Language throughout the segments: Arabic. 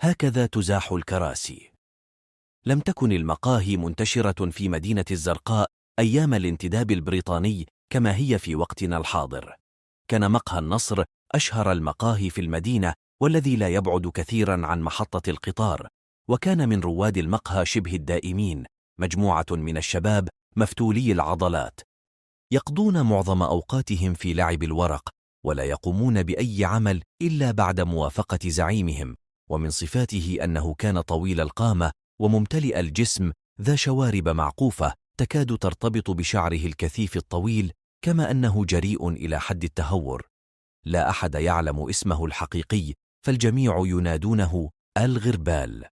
هكذا تزاح الكراسي. لم تكن المقاهي منتشرة في مدينة الزرقاء أيام الانتداب البريطاني كما هي في وقتنا الحاضر. كان مقهى النصر أشهر المقاهي في المدينة، والذي لا يبعد كثيرا عن محطة القطار، وكان من رواد المقهى شبه الدائمين مجموعة من الشباب مفتولي العضلات، يقضون معظم أوقاتهم في لعب الورق، ولا يقومون بأي عمل إلا بعد موافقة زعيمهم. ومن صفاته أنه كان طويل القامة وممتلئ الجسم، ذا شوارب معقوفة تكاد ترتبط بشعره الكثيف الطويل، كما أنه جريء إلى حد التهور. لا أحد يعلم اسمه الحقيقي، فالجميع ينادونه الغربال.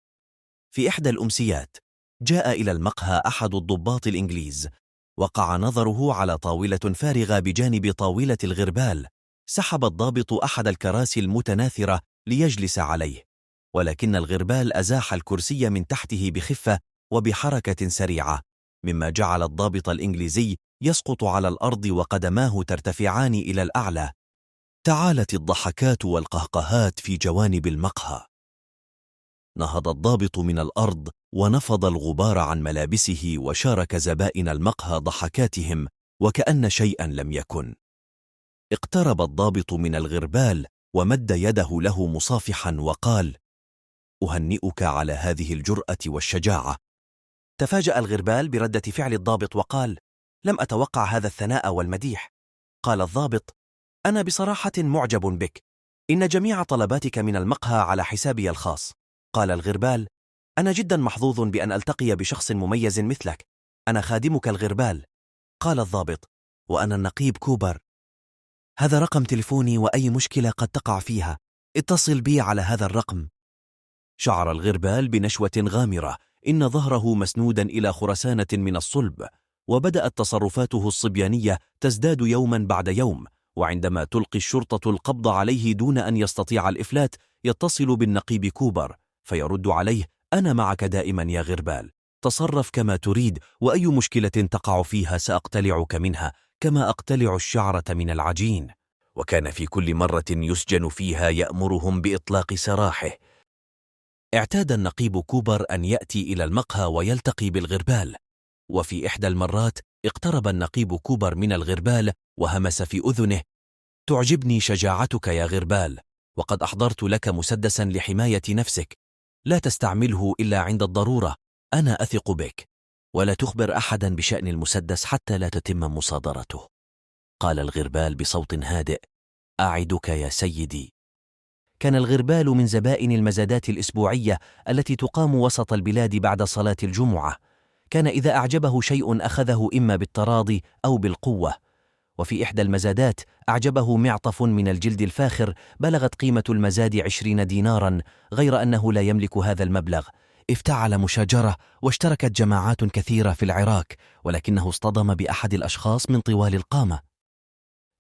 في إحدى الأمسيات جاء إلى المقهى أحد الضباط الإنجليز، وقع نظره على طاولة فارغة بجانب طاولة الغربال. سحب الضابط أحد الكراسي المتناثرة ليجلس عليه، ولكن الغربال أزاح الكرسي من تحته بخفة وبحركة سريعة، مما جعل الضابط الإنجليزي يسقط على الأرض وقدماه ترتفعان إلى الأعلى. تعالت الضحكات والقهقهات في جوانب المقهى. نهض الضابط من الأرض ونفض الغبار عن ملابسه، وشارك زبائن المقهى ضحكاتهم وكأن شيئا لم يكن. اقترب الضابط من الغربال ومد يده له مصافحا وقال: أهنئك على هذه الجرأة والشجاعة. تفاجأ الغربال بردة فعل الضابط وقال: لم أتوقع هذا الثناء والمديح. قال الضابط: أنا بصراحة معجب بك، إن جميع طلباتك من المقهى على حسابي الخاص. قال الغربال: أنا جدا محظوظ بأن ألتقي بشخص مميز مثلك، أنا خادمك الغربال. قال الضابط: وأنا النقيب كوبر، هذا رقم تلفوني، وأي مشكلة قد تقع فيها اتصل بي على هذا الرقم. شعر الغربال بنشوة غامرة، إن ظهره مسنودا إلى خرسانة من الصلب، وبدأت تصرفاته الصبيانية تزداد يوما بعد يوم. وعندما تلقي الشرطة القبض عليه دون أن يستطيع الإفلات، يتصل بالنقيب كوبر فيرد عليه: أنا معك دائما يا غربال، تصرف كما تريد، وأي مشكلة تقع فيها سأقتلعك منها كما أقتلع الشعرة من العجين. وكان في كل مرة يسجن فيها يأمرهم بإطلاق سراحه. اعتاد النقيب كوبر أن يأتي إلى المقهى ويلتقي بالغربال، وفي إحدى المرات اقترب النقيب كوبر من الغربال وهمس في أذنه: تعجبني شجاعتك يا غربال، وقد أحضرت لك مسدسا لحماية نفسك، لا تستعمله إلا عند الضرورة، أنا أثق بك، ولا تخبر أحدا بشأن المسدس حتى لا تتم مصادرته. قال الغربال بصوت هادئ: أعدك يا سيدي. كان الغربال من زبائن المزادات الأسبوعية التي تقام وسط البلاد بعد صلاة الجمعة. كان إذا أعجبه شيء أخذه إما بالتراضي أو بالقوة. وفي إحدى المزادات أعجبه معطف من الجلد الفاخر بلغت قيمة المزاد 20 دينارا، غير أنه لا يملك هذا المبلغ. افتعل مشاجرة واشتركت جماعات كثيرة في العراق، ولكنه اصطدم بأحد الأشخاص من طوال القامة،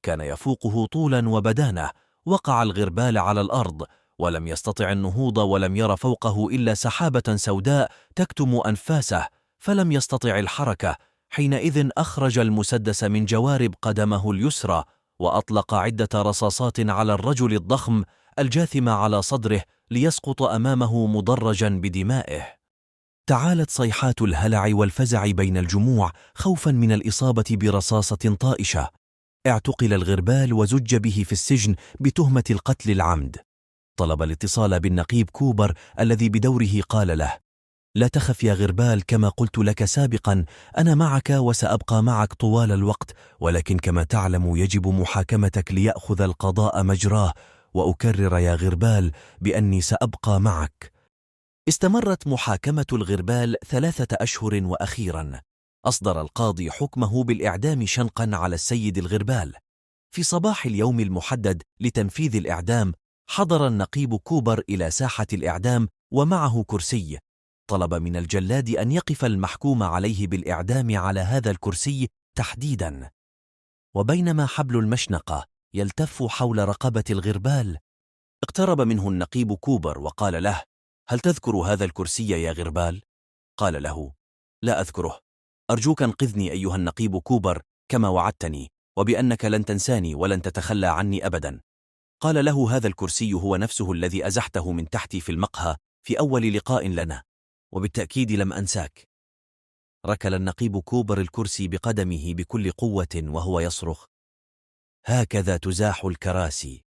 كان يفوقه طولا وبدانة. وقع الغربال على الأرض ولم يستطع النهوض، ولم ير فوقه إلا سحابة سوداء تكتم أنفاسه، فلم يستطع الحركة. حينئذ أخرج المسدس من جوارب قدمه اليسرى، وأطلق عدة رصاصات على الرجل الضخم الجاثم على صدره ليسقط أمامه مدرجا بدمائه. تعالت صيحات الهلع والفزع بين الجموع خوفا من الإصابة برصاصة طائشة. اعتقل الغربال وزج به في السجن بتهمة القتل العمد. طلب الاتصال بالنقيب كوبر الذي بدوره قال له: لا تخف يا غربال، كما قلت لك سابقا أنا معك وسأبقى معك طوال الوقت، ولكن كما تعلم يجب محاكمتك ليأخذ القضاء مجراه، وأكرر يا غربال بأني سأبقى معك. استمرت محاكمة الغربال 3 أشهر، وأخيرا أصدر القاضي حكمه بالإعدام شنقا على السيد الغربال. في صباح اليوم المحدد لتنفيذ الإعدام حضر النقيب كوبر إلى ساحة الإعدام ومعه كرسي. طلب من الجلاد أن يقف المحكوم عليه بالإعدام على هذا الكرسي تحديدا. وبينما حبل المشنقة يلتف حول رقبة الغربال، اقترب منه النقيب كوبر وقال له: هل تذكر هذا الكرسي يا غربال؟ قال له: لا أذكره، أرجوك انقذني أيها النقيب كوبر كما وعدتني، وبأنك لن تنساني ولن تتخلى عني أبدا. قال له: هذا الكرسي هو نفسه الذي أزحته من تحتي في المقهى في أول لقاء لنا، وبالتأكيد لم أنساك. ركل النقيب كوبر الكرسي بقدمه بكل قوة وهو يصرخ: هكذا تزاح الكراسي،